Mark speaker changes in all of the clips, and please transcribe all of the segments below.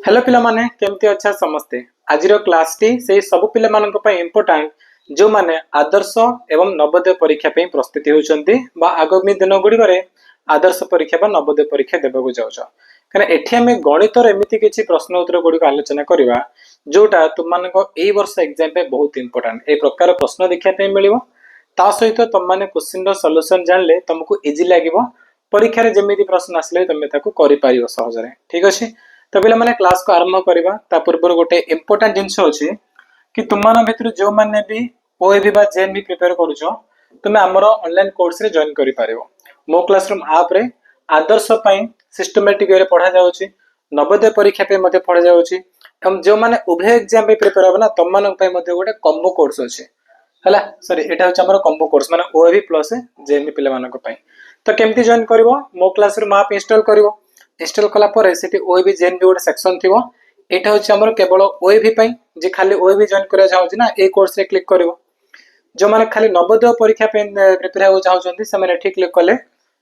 Speaker 1: Hello पिला माने केमती अच्छा समस्ते आज क्लास टी से सब पिला मानक पई इम्पोर्टेंट जो माने आदर्श एवं नवोदय परीक्षा पे प्रस्तुति होउचंती बा आगामी दिन गुडी करे आदर्श परीक्षा बा नवोदय परीक्षा देबा जाउछ कारण एठी हमें गणित रे एमिति किछि प्रश्न उत्तर गुडी को आलोचना करबा जोटा तुम मानक एई वर्ष एग्जाम पे बहुत इम्पोर्टेंट ए प्रकार प्रश्न देखिया पे मिलिबो ता सहित तुम माने क्वेश्चन रो सॉल्यूशन जानले तुमको इजी लागिबो परीक्षा रे जेमिति प्रश्न आसले तुम ताको करि पारिबो सहज रे ठीक अछि। तो पिला माने क्लास को आरंभ करबा ता पूर्व गोटे इंपोर्टेंट जिंस अछि कि तुम मान भितर जो माने भी ओएबी बा जेएनबी प्रिपेयर करूछो तुमे हमर ऑनलाइन कोर्स रे जॉइन करि पारिबो मो क्लासरूम ऐप रे आदर्श पई सिस्टमैटिक वे पढ़ा जाउछि नवोदय परीक्षा पे मध्ये पढ़ा जाउछि हम जो माने उभय एग्जाम पे प्रिपेयर होबना तुम मान पई मध्ये गोटे कॉम्बो कोर्स अछि हला सॉरी एटा होछ हमर कॉम्बो कोर्स माने ओएबी प्लस जेएनबी पिला मानक पई तो केमती जॉइन करबो मो क्लासरूम ऐप इंस्टॉल करबो इंस्टॉल कला पर सेठी ओएबी जेएनबी गोटे सेक्शन थिबो एटा होछ हमर केवल ओएबी पई जे खाली ओएबी जॉइन करा चाहौछि ना ए कोर्स रे क्लिक करबो जो माने खाली नवोदय परीक्षा पे प्रिपेयर हो चाहौछन्ती से माने ठीक क्लिक कले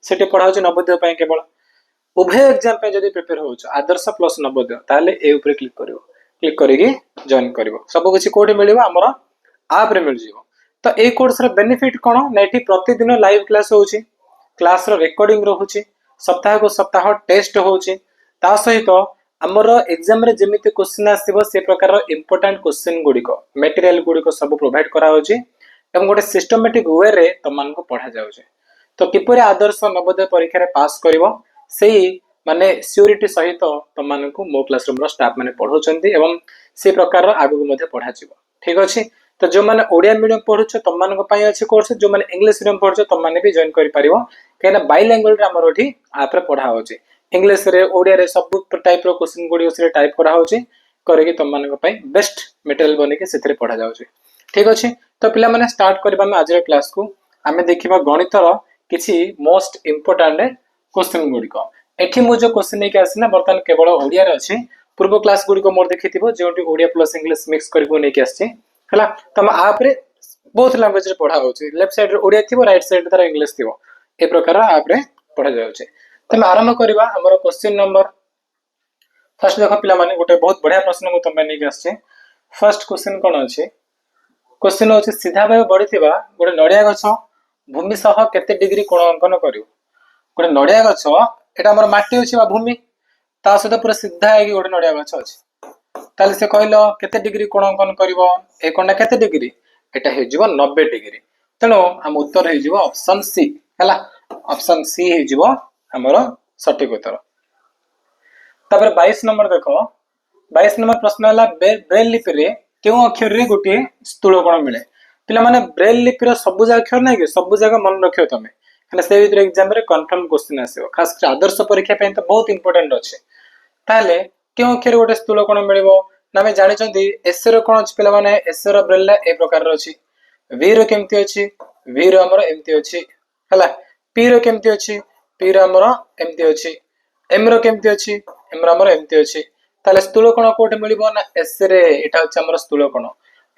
Speaker 1: सेठी पढा होछ नवोदय पई केवल उभय एग्जाम पे जदी प्रिपेयर होछ आदर्श प्लस नवोदय ताले ए ऊपर क्लिक करिकि जॉइन करबो सब किछि कोठी मिलिबो हमर ऐप रे मिल जिवो तो ए कोर्स रे बेनिफिट कोन नेठी प्रतिदिन लाइव क्लास होउछि क्लास रो रिकॉर्डिंग रहउछि सप्ताह को सप्ताह टेस्ट होउछि ता सहित हमर एग्जाम रे जेमिति क्वेश्चन आसीबो से प्रकार रो इंपोर्टेंट क्वेश्चन गुडीको मटेरियल गुडीको सब प्रोवाइड करा होछि एवं गोटे सिस्टमैटिक वे रे तमान को पढ़ा जाउछि तो किपरि आदर्श नवोदय परीक्षा रे पास करबो सेही माने सियोरिटी सहित तमान को मो क्लासरूम रो स्टाफ माने पढौछन्ती एवं से प्रकार रो आगु को मध्ये पढ़ा जिवो ठीक अछि। तो जो माने ओडिया मीडियम पढुछ तमान को पई अछि कोर्स जो माने इंग्लिश मीडियम पढुछ तमान भी जॉइन करि परिबो केना बाइलिंगुअल रे हमर ओठी आप रे पढ़ा होछि इंग्लिश रे ओडिया रे सब टाइप रो क्वेश्चन गुडी उसरे टाइप करा होछि करे कि तमान को पई बेस्ट मटेरियल बने के सेथरे पढ़ा जाउछि ठीक अछि। तो पिला माने स्टार्ट करबा में आज रे क्लास को हमें देखिबा गणित रो किछि मोस्ट इंपोर्टेंट क्वेश्चन गुडी को एठी मु जो क्वेश्चन नै के आसिना बर्तन केवल ओडिया रे अछि पूर्व क्लास गुडी को मोर देखिथिबो जेउटी ओडिया प्लस इंग्लिश मिक्स करबो नै के आछि हला तम आप रे बहुत लैंग्वेज रे पढ़ा होछि लेफ्ट साइड रे ओडिया थिबो राइट साइड तार इंग्लिश थिबो ए प्रकार आप रे पढ़ा जाउछि। तमे आरंभ करबा हमर क्वेश्चन नंबर फर्स्ट देखो पिला माने गोटे बहुत बढ़िया प्रश्न को तमे नै के आछि फर्स्ट क्वेश्चन कोन अछि क्वेश्चन होछि सीधा भाव बढ़िथिबा गोटे नडिया गछ भूमि सह केते डिग्री कोण अंकन करियो गोटे नडिया गछ एटा हमर माटी अछि बा भूमि ता सहित पूरा सीधा है कि गोटे नडिया गछ अछि ताले से कहलो केते डिग्री कोण अंकन करिवो ए कोणा केते डिग्री एटा हे जिवो 90 डिग्री तनो हम उत्तर हे जिवो ऑप्शन सी हला ऑप्शन सी हे जिवो हमरो सटीक उत्तर। तापर 22 नंबर देखो 22 नंबर प्रश्न हला ब्रेल लिपि रे केउ अक्षर रे गोटे स्थूल कोण मिले पिला माने ब्रेल लिपि रो सब जा अक्षर नै के सब जगह मन रखियो तमे हला से वितर एग्जाम रे कंफर्म क्वेश्चन आसीबो खास कर आदर्श परीक्षा पे तो बहुत इंपोर्टेंट अछि ताले केउ अक्षर गोटे स्थूल कोण मिलिबो ना में जानि चंदी एस रो कोण अछि पिला माने एस रो ब्रेल ए प्रकार रो अछि वी रो केमती अछि वी रो हमर एमती अछि हला पी रो केमती अछि पी रो हमर एमती अछि एम रो केमती अछि एम रो हमर एमती अछि ताले स्थूल कोण कोठे मिलिबो ना एस रे एटा अछि हमर स्थूल कोण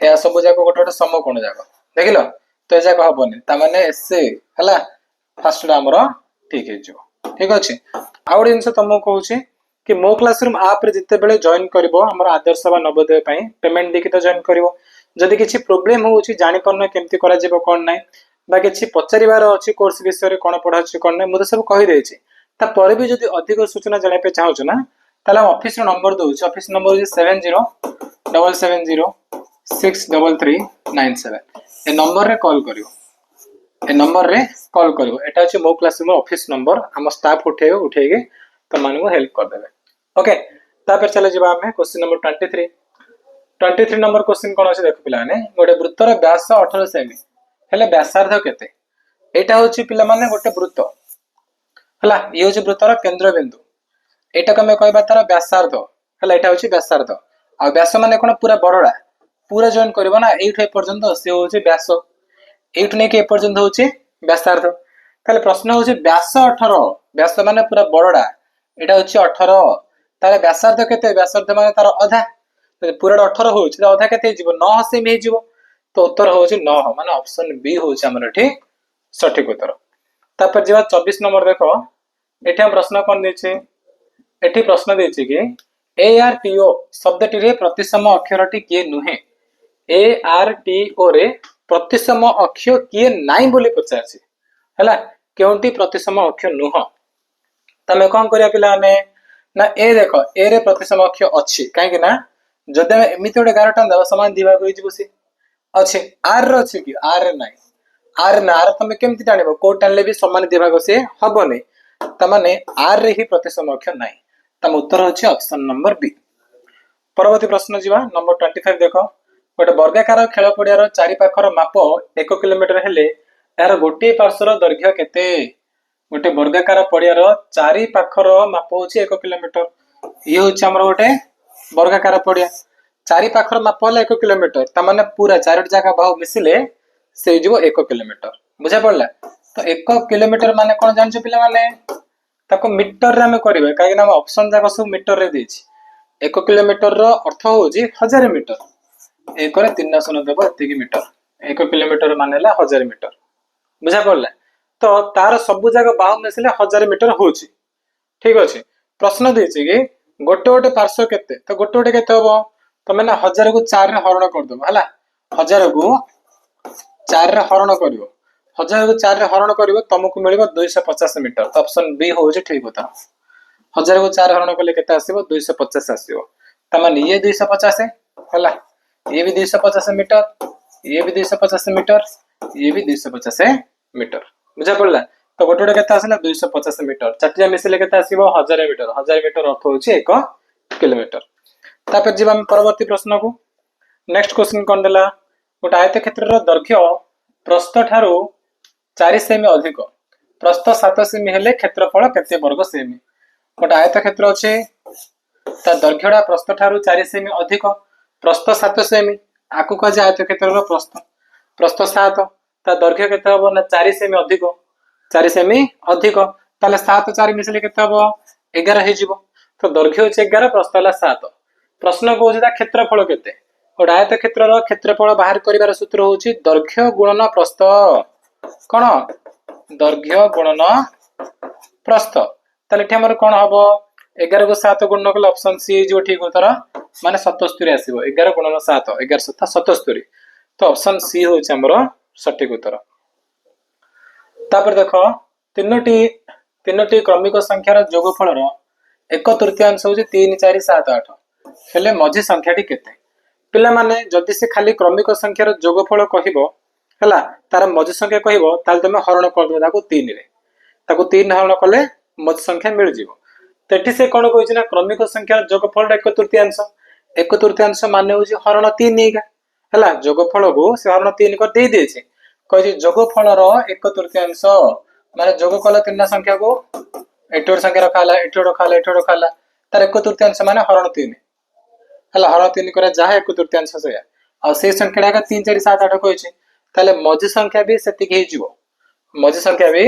Speaker 1: ए सब जाको गोटे गोटे समकोण जाको देखिलो तो ए जाको हबनी ता माने एस हला फर्स्ट हमर ठीक हे जो ठीक अछि। आउड जिंस तमो कहूची कि मो क्लासरूम ऐप रे जिते बेले जॉइन करबो हमर आदर्श बा नवोदय पई पेमेंट देकी तो जॉइन करबो जदि किछि प्रॉब्लम होउची जानि परन केमती करा जेबो कोन नै बा किछि पचारिबार अछि कोर्स विषय रे कोन पढा अछि कोन नै मु तो सब कहि देछि ता परे भी जदि अधिक सूचना जानि पे चाहौ छ ना ताला ऑफिस रो नंबर दउछ ऑफिस नंबर इज 7077063397 ए नंबर रे कॉल करियो ए नंबर रे कॉल करियो एटा अछि मो क्लासरूम ऑफिस नंबर हम स्टाफ उठेगे तो मान को हेल्प कर देबे ओके। तापर चले जिबा हमें क्वेश्चन नंबर 23 नंबर क्वेश्चन कोन अछि देख पिला माने गोटे वृत्तर व्यास 18 सेमी हेले व्यासार्ध केते एटा होछि पिला माने गोटे वृत्त हला ये होछि वृत्तर केंद्र बिंदु एटा कमे कहबा तार व्यासार्ध हला एटा होछि व्यासार्ध आ व्यास माने कोन पूरा बड़डा पूरा जॉइन करबो ना एठे पर्यंत से होछि व्यास एठु ने के पर्यंत होछि व्यासार्ध ताले प्रश्न होछि व्यास 18 व्यास माने पूरा बड़डा एटा होछि 18 ताले व्यासार्ध केते व्यासार्ध माने तार आधा पूरा 18 होछि त आधा केते जीवो 9 सेमी हे जीवो तो उत्तर होछि 9 माने ऑप्शन बी होछि हमर ठीक सटीक उत्तर। तापर जेबा 24 नंबर देखो एठी हम प्रश्न कोन दैछि एठी प्रश्न दैछि कि ARTO शब्दटी रे प्रतिसम अक्षरटी किए नुहे ARTO रे प्रतिसम अक्षर किए नाई बोली पचारछि हला केउंटी प्रतिसम अक्षर नुह तमे कोन करिया पिला ने ना ए देखो ए रे प्रतिसम अक्षर अछि काहे कि ना जदे एमिति ओडे 11 टन दबा समान दिवा होई जिबोसी अछि आर रो अछि कि आर रे नाही आर ना आर तमे केमति जानिबो को टानले भी समान दिवा से हबो नै त माने आर रे ही प्रतिसम अक्षर नाही तम उत्तर होछि ऑप्शन नंबर बी। परवर्ती प्रश्न जीवा नंबर 25 देखो गोटे वर्गाकार खेल पड़ियार चारि पाखर माप 1 किलोमीटर हेले यार गोटे पार्श्वर दैर्घ्य केते गोटे वर्गाकार पड़ियार चारि पाखर माप होछि 1 किलोमीटर ये होछि हमर गोटे वर्गाकार पड़िया चारि पाखर माप होला 1 किलोमीटर त माने पूरा चारोटी जागा बाहु मिसिले से जीवो 1 किलोमीटर बुझा पड़ला तो 1 किलोमीटर माने कोन जानछ पिला माने ताको मीटर रे हम करबे काहे ना ऑप्शन जाक सब मीटर रे देछि 1 किलोमीटर रो अर्थ होछि 1000 मीटर एक रे 3 शून्य देबो एतिकी मीटर 1 किलोमीटर मानेला 1000 मीटर बुझा पड़ला तो तार सब जागा बाहु मिसिले 1000 मीटर होछि ठीक अछि प्रश्न देछि कि गोटे गोटे पार्श्व केते तो गोटे गोटे केते होबो तो माने 1000 को 4 रे हरण कर दबो हला 1000 को 4 रे हरण करिवो 1000 को 4 रे हरण करिवो तुमको मिलिबो 250 मीटर तो ऑप्शन बी होछि ठीक होता 1000 को 4 हरण कले केते आसीबो 250 आसीबो त माने ये 250 हला ये भी 250 मीटर ये भी 250 मीटर ये भी 250 मीटर बुझा पड़ला तो गोटे केते आसला 250 मीटर चाटिया मिसिले केते आसीबो 1000 मीटर 1000 मीटर अर्थ होछि 1 किलोमीटर तापर जीवा हम परवर्ती प्रश्न को नेक्स्ट क्वेश्चन कोन देला गोटे आयत क्षेत्र रो दैर्घ्य प्रस्थ ठारू 4 सेमी अधिक प्रस्थ 7 सेमी हेले क्षेत्रफल केते वर्ग सेमी गोटे आयत क्षेत्र अछि ता दैर्घ्यडा प्रस्थ ठारू 4 सेमी अधिक प्रस्थ 7 सेमी आकु का आयत क्षेत्र रो प्रस्थ प्रस्थ 7 ता दैर्घ्य केते हबो ना 4 सेमी अधिक 4 सेमी अधिक ताले 7 4 मिसले केते हबो 11 हे जिवो तो दैर्घ्य होछि 11 प्रस्थ हला 7 प्रश्न को होछि क्षेत्रफल केते गोटे आयत क्षेत्र रो क्षेत्रफल बाहर करिवार सूत्र होछि दैर्घ्य गुणन प्रस्थ कोन दैर्घ्य गुणन प्रस्थ ताले एठी हमर कोन हबो 11 को 7 गुणन कले ऑप्शन सी जो ठीक उत्तर माने 77 आसीबो 11 गुणन 7 11 7 77 तो ऑप्शन सी होछि हमर सटीक उत्तर तापर देखो तीनोटी क्रमिक संख्यार जोगफल रो 1/3 होछि 3 4 7 8 हेले मझी संख्याटी केते पिला माने जदि से खाली क्रमिक संख्यार जोगफल कहिबो हला तार मझी संख्या कहिबो ताल तमे हरण कर दो ताको 3 रे ताको 3 हरण कले मझी संख्या मिल जिवो तेठी से कोन कहिछि ना क्रमिक संख्यार जोगफल 1/3 माने होछि हरण 3 नेगा हला जोगफल को से हरण 3 कर दे देछि कहि जोगफल रो 1/3 माने जोग कला 3 संख्या को एटोर संख्या रखाला एटोर रखाला तार 1/3 माने हरण 3 हला हरण 3 करे जाहे 1/3 से आ से संख्याडा का 3 4 7 8 कहिछि ताले मझी संख्या भी सेति के हिजिवो मझी संख्या भी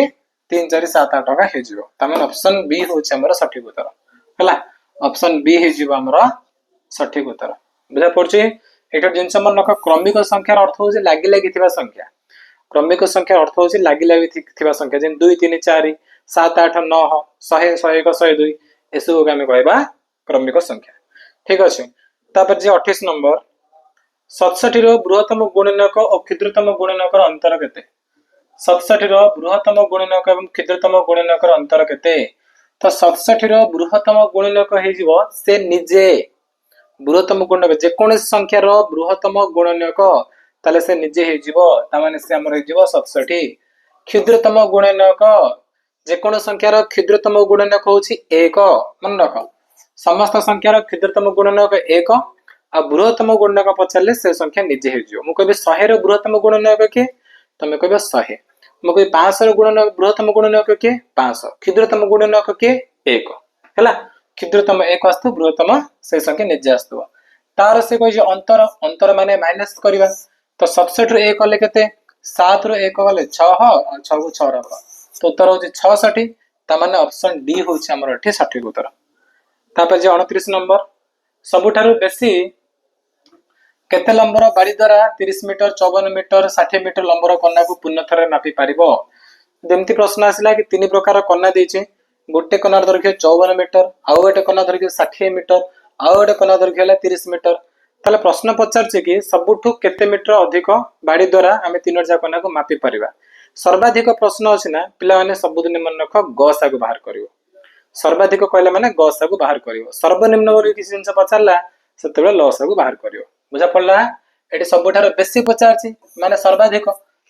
Speaker 1: 3 4 7 8 का हिजिवो तमे ऑप्शन बी होछि हमर सटीक उत्तर हला ऑप्शन बी हिजिवो हमर सटीक उत्तर बुझा पड़छि एटा जिंस मन नक क्रमिक संख्यार अर्थ होछि लागि लागि थिबा संख्या क्रमिक संख्या अर्थ होछि लागि लागि थिबा संख्या जेन 2 3 4 7 8 9 100 101 102 एसो के हम कहबा क्रमिक संख्या ठीक अछि तापर जे 28 नंबर 67 रो बृहत्तम गुणनक और क्षुद्रतम गुणनक अंतर केते 67 रो बृहत्तम गुणनक एवं क्षुद्रतम गुणनक अंतर केते तो 67 रो बृहत्तम गुणनक हे जिवो से निजे बृहत्तम गुणनक जे कोन संख्या रो बृहत्तम गुणनक ताले से निजे हे जिवो ता माने से हमर हे जिवो 67 क्षुद्रतम गुणनक जे कोन संख्या रो क्षुद्रतम गुणनक होछि 1 मन रख समस्त संख्या रो क्षुद्रतम गुणनक 1 आ बृहत्तम गुणनक पछले से संख्या निजे हे जिवो मु कहबे 100 रो बृहत्तम गुणनक के तमे कहबे 100 मु कहबे 500 रो गुणनक बृहत्तम गुणनक के 500 क्षुद्रतम गुणनक के 1 हला क्षुद्रतम 1 आस्तु बृहत्तम से संख्या निजे आस्तु तार से कोइ अंतर अंतर माने माइनस करबा तो 67 रो 1 ले केते 7 रो 1 वाले 6 और 6 को 6 रख तो उत्तर होछि 66 ता माने ऑप्शन डी होछि हमर एठी सटीक उत्तर तापर जे 29 नंबर सबुठारु बेसी केते लंबर बाड़ी द्वारा 30 मीटर 54 मीटर 60 मीटर लंबर कन्या को पुनः थरे मापी पारिबो जेमति प्रश्न आसिला कि तीन प्रकार कन्या देछि गोटे कन्या दैर्घ्य 54 मीटर आउ गोटे कन्या दैर्घ्य 60 मीटर आउ गोटे कोना दैर्घ्य है 30 मीटर। ताले प्रश्न पचार कि सबुठू केते मीटर अधिक बाड़ी द्वारा आम 3टा कोना को मापी परिबा। सर्वाधिक प्रश्न अच्छी ना पिला सबुदिन मन रख गसा को बाहर कर। सर्वाधिक कहले माने गसा को बाहर कर। सर्वनिम्न वर्ग किसी जिन पचारा से लसा को बाहर कर। बुझा पड़ा ये सबुठार बेसी पचार माने सर्वाधिक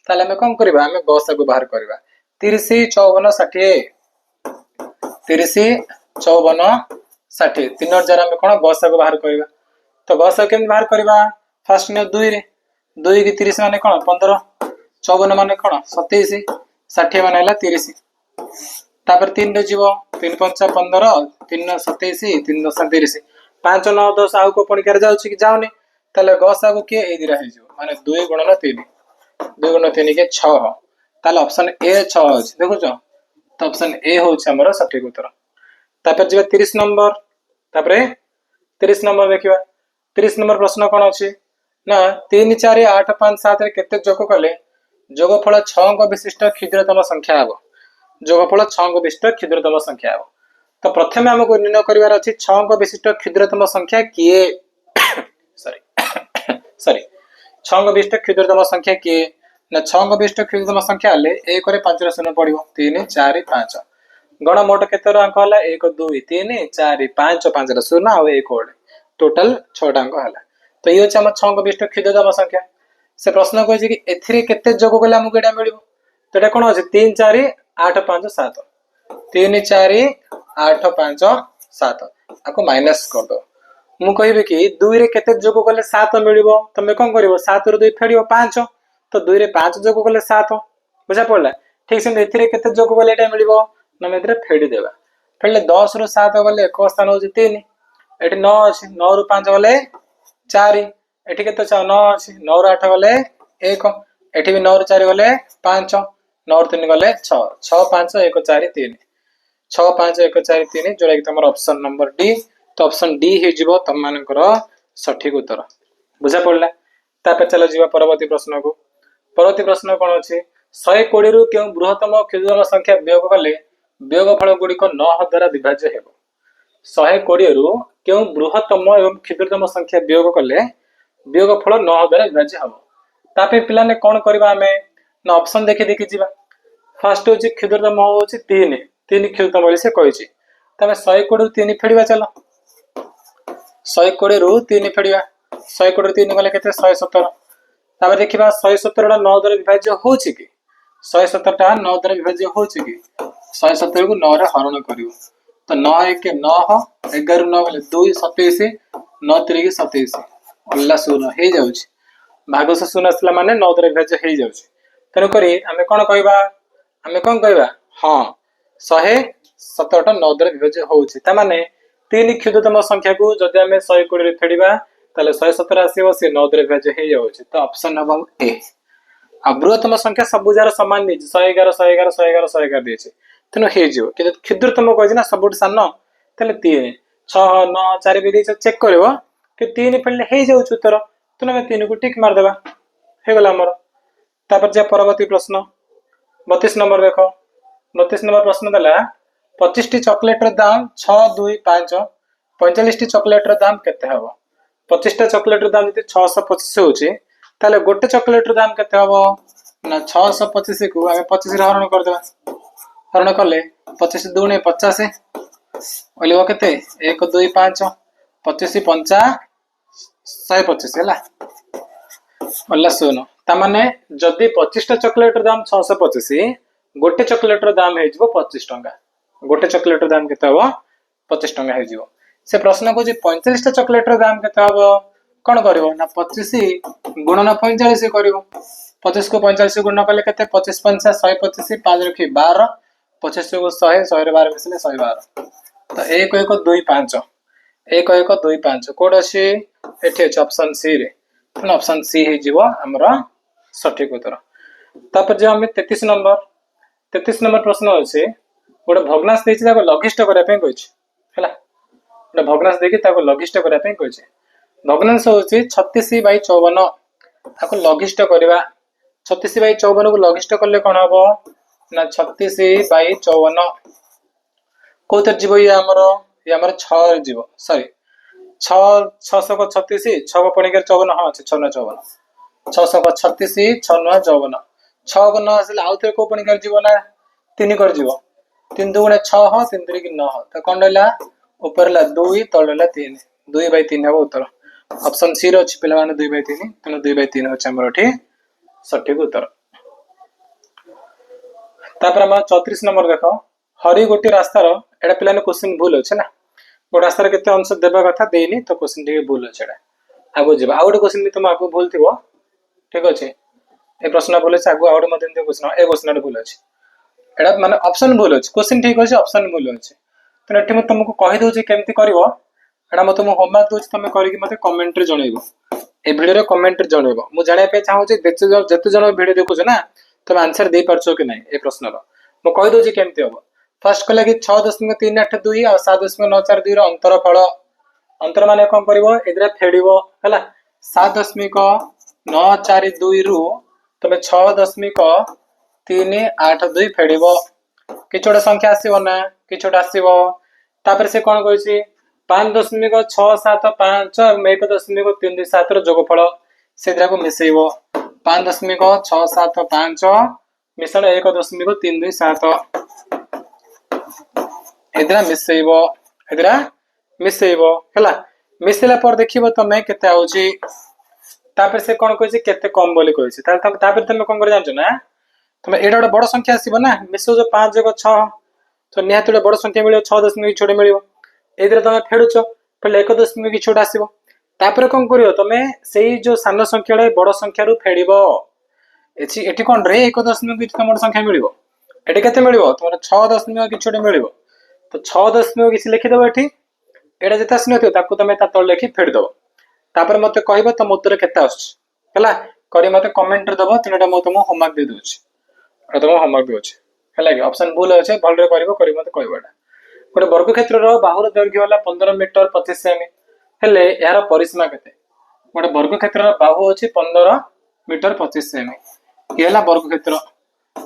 Speaker 1: ताले आम कौन करवा आम गसा को बाहर करवा। 30 54 60 30 54 60 3 आम कौन गसा को बाहर करवा। तो गसा केम बाहर करवा फास्ट नियो 2 रे 2 की 30 माने कौन 15 54 माने कौन 27 60 माने हला 30 तापर 3 रे जीवो 3 5 15 3 27 3 10 30 5 9 10 आउ को पणी कर जाउची कि जाउनी ताले गसा को के ए दिरा हे जो माने 2 गुणन 3 2 गुणन 3 के 6 ताले ऑप्शन ए 6 अछि देखो छ। तो ऑप्शन ए होछ हमर सठिक उत्तर। तापर जेबा 30 नंबर तापर 30 नंबर देखिबा 30 नंबर प्रश्न कोन अछि ना 3 4 8 5 7 रे केते जोग कले जोगफल 6 को विशिष्ट क्षुद्रतम संख्या हबो। जोगफल 6 को विशिष्ट क्षुद्रतम संख्या हबो। तो प्रथमे हमको निर्णय करिवार अछि 6 को विशिष्ट क्षुद्रतम संख्या किए सॉरी सॉरी 6 को विशिष्ट क्षुद्रतम संख्या किए ना 6 को विशिष्ट क्षुद्रतम संख्या ले 1 रे 5 रे शून्य पड़िबो 3 4 5 गण मोट केते अंक हला 1 2 3 4 5 5 रे शून्य आ 1 ओड टोटल 6 टा अंक हला। तो ये हम 6 को विशिष्ट क्षुद्रतम संख्या से प्रश्न कहै कि एथिरे केते जोग कले हमको एटा मिलिबो। तो एटा कोन अछि 3 4 8 5 7 3 4 8 5 7 आको माइनस कर दो। मु कहबे कि 2 रे केते जोग कले 7 मिलिबो तमे कोन करिवो 7 रे 2 फेडियो 5 तो 2 रे 5 जोग कले 7 बुझा पड़ला। ठीक से एथिरे केते जोग कले एटा मिलिबो नमे एथिरे फेडी देबा फेडले 10 रो 7 गले एक स्थान होची 3 एठी 9 अछि 9 रो 5 गले 4 एठी केते 9 अछि 9 रो 8 गले 1 एठी भी 9 रो 4 गले 5 9 रो 3 गले 6 6 5 1 4 3 6 5 1 4 3 जोड़ा कि तमर ऑप्शन नंबर डी। तो ऑप्शन डी हे जिवो तम मानकर सठिक उत्तर बुझा पड़ला। तापर चलो जीवा परवर्ती प्रश्न को। परवर्ती प्रश्न कोन अछि 120 रु केउ बृहत्तम क्षुद्रतम संख्या वियोग कले वियोगफल गुडी को 9 द्वारा विभाज्य हेबो। 120 रु केउ बृहत्तम एवं क्षुद्रतम संख्या वियोग कले वियोगफल 9 द्वारा विभाज्य हेबो। तापे पिला ने कोन करबा हमें ना ऑप्शन देखि देखि जीवा। फर्स्ट होची क्षुद्रतम होची 3 3 क्षुद्रतम बोली से कहिची तमे 120 रु 3 फेडिबा चलो 120 रु 3 फेडिबा 120 रु 3 गले केते 117 तापर देखिबा 117 टा 9 द्वारा विभाज्य होची कि 117 टा 9 द्वारा विभाज्य होची कि 117 को 9 रे हरण करिवो। तो 9 1 के 9 11 9 गले 2 27 9 3 के 27 अल्ला शून्य हे जाउची भाग से शून्य असला माने 9 द्वारा विभाज्य हे जाउची। तनो करी हमें कोन कहबा हां 117 टा 9 द्वारा विभाज्य होची त माने 3 क्षुद्रतम संख्या को जदि हमें 120 रे फेडिबा ताले 117 आसीबो से 9 द्वारा विभाज्य हे जाउची। तो ऑप्शन नंबर ए आ बृहत्तम संख्या सब जार समान नै 111 111 111 111 देछि तनो हे जिवो कि क्षुद्रतम कहै ना सबुट सान ताले 3 6 9 4 भी देछ चेक करबो कि 3 फेडले हे जाउची उत्तर तनो हम 3 को टिक मार देबा हे गला हमर। तापर जे परवर्ती प्रश्न 32 नंबर देखो 32 नंबर प्रश्न दला 25 टी चॉकलेट रो दाम 6 2 5 45 टी चॉकलेट रो दाम केते हबो। 25 टा चॉकलेट रो दाम जति 625 होची ताले गोटे चॉकलेट रो दाम केते हबो ना 625 को हम 25 रे हरण कर देबा हरण करले 25 2 ने 50 ओलिबो केते 1 2 5 25 5 125 हैला अल्ला सुनो ता माने जदी 25 टा चॉकलेट रो दाम 625 गोटे चॉकलेट रो दाम हे जिवो 25 टंका गोटे चॉकलेट रो दाम केते हबो 25 टंका हे जिवो। से प्रश्न को जे 45 टा चॉकलेट रो दाम केते हबो कोन करबो ना 25 गुणन 45 करबो 25 को 45 गुणन करले केते 25 5 125 5 रखी 12 25 को 100 100 रे 12 मिसले 112 तो 1 1 2 5 1 1 2 5 कोड अछि एठी अछि ऑप्शन सी रे तो ऑप्शन सी हे जिवो हमरा सठिक उत्तर। तापर जे हम 33 नंबर प्रश्न अछि गोटे भग्नांश देछि ताको लघिष्ठ करै पे कहछि हैला गोटे भग्नांश देखि ताको लघिष्ठ करै पे कहछि भग्नांश होछि 36 बाई 54 ताको लघिष्ठ करबा 36 बाई 54 को लघिष्ठ करले कोन हबो ना 36 बाई 54 कोतर जीवो ये हमर 6 रे जीवो सॉरी छः 36 6 पणिकार 54 हाँ अच्छे 6 54 6 36 6 54 6 को 9 आसिले आउ थे को पणिकार जीव ना 3 कर जीव 3 2 गुणे 6 3 3 9 तो कौन रहा ऊपर रहा 2 तल रहा 3 2/3 हम उत्तर ऑप्शन सी रो अच्छी पिला 2/3 तेणु 2/3 अच्छे आमर एठी सठिक उत्तर। तापर हम 34 नंबर देख हरि गोटी रास्तार एटा पिला क्वेश्चन भूल अच्छे ना गोटे रास्तार केते अंश देवा कथा देनी तो क्वेश्चन टी भूल अच्छे आगो जी आउ गोटे क्वेश्चन भी तुम आगो भूल थी ठीक अच्छे ए प्रश्न भूल अच्छे आगो आउट मत क्वेश्चन ए क्वेश्चन भूल अच्छे एटा माने ऑप्शन भूल अच्छे क्वेश्चन ठीक अच्छे ऑप्शन भूल अच्छे तो एठी मैं तुमको कहि दोछि केमती करिवो एटा मैं तुमको होमवर्क दोछि तुम करिकि मते कमेंट रे जणैबो ए वीडियो रे कमेंट रे जणैबो मु जाने पे चाहू जे जते जण वीडियो देखुछ ना तुम आंसर दे परछो कि नहीं ए प्रश्न रो मु कहि दोछि केमती हो फर्स्ट कहला कि 6.382 और 7.942 रो अंतरफल अंतर माने कोन करबो एदरा फेडिबो हला 7.942 रु तमे 6.382 फेडिबो किछोटा संख्या आसीबो ना किछोटा आसीबो तापर से कोन कहछि 5.675 और 1.327 रो जोगफल सेदरा को मिसेइबो 5.675 मिश्रण 1.327 एदरा मिसेइबो हला मिसेला पर देखिबो तमे केते आउची तापर से कोन कहछि केते कम बोली कहछि तापर तमे कोन कर जानछ ना तमे एडा बड़ संख्या आसीबो ना मिसो जो 5 6 तो निहात बड़ संख्या मिलियो 6 छोटे मिलियो एदरा तमे फेडुचो पहिले 1 छोटा आसीबो तापर कोन करियो तमे सेही जो सानो संख्या बड़ संख्या रु फेडिबो एठी कोन रे 1 बड़ संख्या मिलियो एठी केते मिलियो तमर 6 छोटे मिलियो तो 6 किसी लिखि दबो एठी एडा जता आसनथियो ताकू तमे ता तळ लिखि फेड दबो तापर मते कहबो तम उत्तर केते आछ हला करी मते कमेंट रे दबो तिनटा म तुम होमवर्क दे दोछ आ तुम होमवर्क दोछ हला कि ऑप्शन भूल अछि भल रे करबो करी मते कहबोडा गोटे वर्ग क्षेत्र रो बाहुर दैर्घ्य वाला 15 मीटर 25 सेमी हेले यार परिसीमा केते गोटे वर्ग क्षेत्र रो बाहु अछि 15 मीटर 25 सेमी केला वर्ग क्षेत्र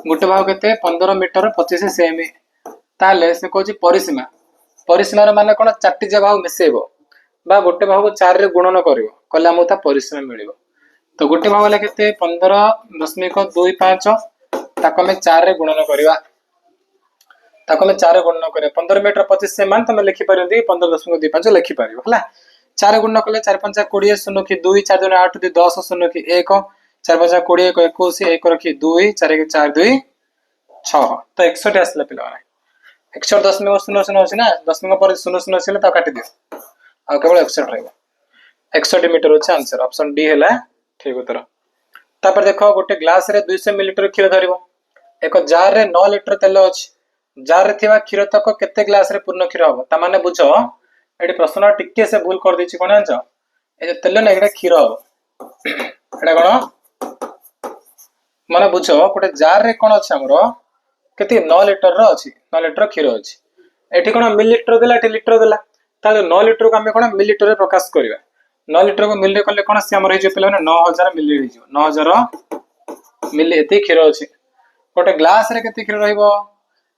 Speaker 1: गोटे बाहु केते 15 मीटर 25 सेमी ताले से कहछि परिसीमा परिसीमा रो माने कोन चारटी जे बाहु मिसेबो बा गोटे बाहु 4 रे गुणन करिवो कला मोता परिसीमा मिलिवो तो गोटे बाहु ले केते 15.25 ताको में 4 रे गुणन करिवा ताको में 4 रे गुणन करे 15 मीटर 25 से मान तमे लिखि परंदी 15.25 लिखि परिवो हला 4 गुणन कले 4 5 20 0 की 2 4 2 8 2 10 0 की 1 4 5 20 21 1 रखी 2 4 के 4 2 6 तो 61 आसला पिला 61.00 अछि ना 10 पर 00 आसिले ता काटि दियो आ केवल 61 रहबो 61 मीटर अछि आंसर ऑप्शन डी हैला ठीक उत्तर। तापर देखो गोटे ग्लास रे 200 मिलीलीटर क्षीर धरिबो एक जार रे 9 लीटर तेल अछि जार रे थिबा क्षीर तक केते ग्लास रे पूर्ण क्षीर हबो ता माने बुझो एडी प्रश्न टिके से भूल कर दिछि कोन जानछ ए जे तेल ने एटा क्षीर हबो एटा कोन माने बुझो गोटे जार रे कोन अछि हमरो केते 9 लीटर रो अछि 9 लीटर क्षीर अछि एठी कोन मिलीलीटर देला एठी लीटर देला ताले 9 लीटर को हमें कोन मिलीलीटर रे प्रकाश करबा 9 लीटर को मिली कले कोन से हमर हे जे पिला 9000 मिली हे जो 9000 मिली एते क्षीर अछि गोटे ग्लास रे केते क्षीर रहइबो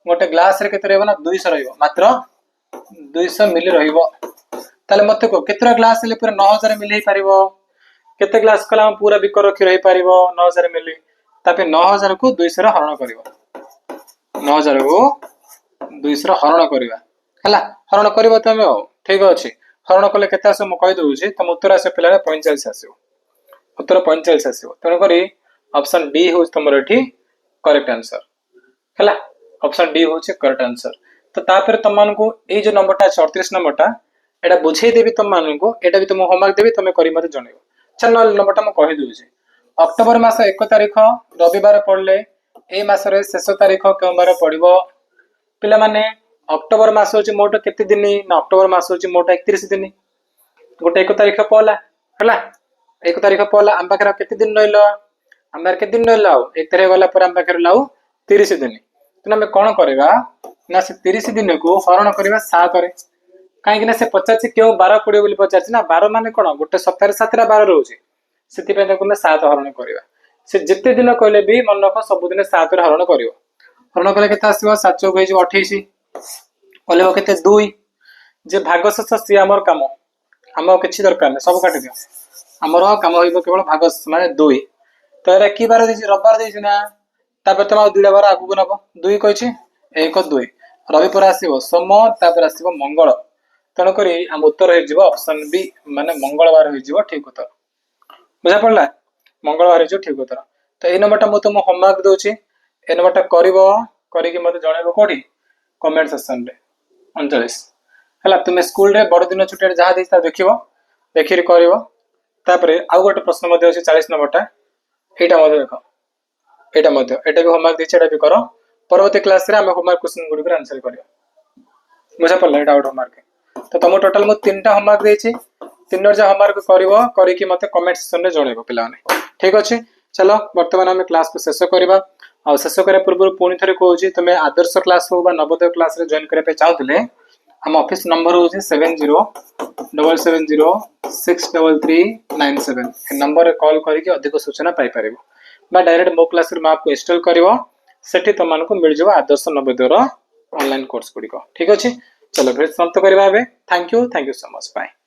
Speaker 1: गोटे ग्लास रे केते रहइबो ना 200 रहइबो मात्र 200 मिली रहइबो ताले मते को केतरा ग्लास ले पूरा 9000 मिली हे पारिबो केते ग्लास कला पूरा बिकर क्षीर हे पारिबो 9000 मिली तापे 9000 को 200 रे हरण करिवो 9000 को 200 रे हरण करिवा हला हरण करिवो तमे ठीक अछि हरण कले केते आसे म कहि दउछि तम उत्तर आसे पिला 45 आसीबो उत्तर 45 आसीबो तने करी ऑप्शन डी होस तमर एठी करेक्ट आंसर हला ऑप्शन डी होछ करेक्ट आंसर तो तापर तमन को ए जो नंबरटा 38 नंबरटा एटा बुझे देबी तमन को एटा भी तुम होमवर्क देबी तमे करी मते जणेबो चल नंबरटा म कहि दउछि अक्टोबर मास 1 तारिख रविवार पड़ले ए मास रे शेष तारिख केउ बार पड़िबो पिला माने अक्टोबर मास होची मोट केते दिन ना अक्टोबर मास होची मोट 31 दिन गोटे 1 तारिख पहला हला 1 तारिख पहला हम पाखरा केते दिन रहलो हमर केते दिन रहलो 1 तारिख वाला पर हम पाखरा लाउ 30 दिन तो हमें कोन करबा ना से 30 दिन को हरण करबा 7 रे काहे कि ना से 50 केउ 12 पड़े बोली 50 ना 12 माने कोन गोटे सप्ताह रे 7 रा 12 रहउची सेति पे देखो ना 7 हरण करबा से जिते दिन कहले भी मन रख सब दिन 7 रे हरण करिवो हरण कले केते आसीबो 7 चौक हे 28 कले केते 2 जे भागशेष सी हमर काम आम किसी दरकार नहीं सब काट दियो आमर काम हो केवल भाग माने 2 तो एरा की बार देछि रविवार देछि ना तापर तुम दुईटा बार आगु नब 2 कहि 1 2 रवि पर आसीबो सोम तापर आसीबो मंगल तेणुक आम उत्तर हो ऑप्शन बी माने मंगलवार हो ठीक उत्तर बुझा पड़ला मंगलवार हो ठीक उत्तर तो ये नंबरटा मुझे तुम होमवर्क दूची ए नंबरटा करके मत जनइब कौटी कमेंट सेक्शन रे 39 है तुम स्कूल रे बड़ दिन छुट्टी जहाँ देखा देख देखिए कर आउ गोटे प्रश्न 40 नंबरटा यहाँ देख यहाँ भी होमवर्क देती भी कर परवर्ती क्लास रे आम होमवर्क क्वेश्चन गुड़ी आंसर कर बुझा पड़ा यहाँ गोटे होमवर्क तो तुम टोटाल मुझे 3टा होमवर्क देती 3 जा होमवर्क कर मत कमेंट सेक्शन रे जनइब पे ठीक अच्छे चलो बर्तमान आम क्लास को शेष करवा आ शेष करने पूर्व पुणी थे कहूँ तुम आदर्श क्लास हो नवोदय क्लास रे जॉइन करने चाहूले आम ऑफिस नंबर हूँ 7077063397 नंबर कॉल करके अधिक सूचना पाइपर डायरेक्ट मो क्लास में आपको इंस्टॉल कर तुमको मिल जाव आदर्श नवोदय ऑनलाइन कोर्स गुड़िक ठीक अच्छे चलो फिर समाप्त करवा thank you so much bye.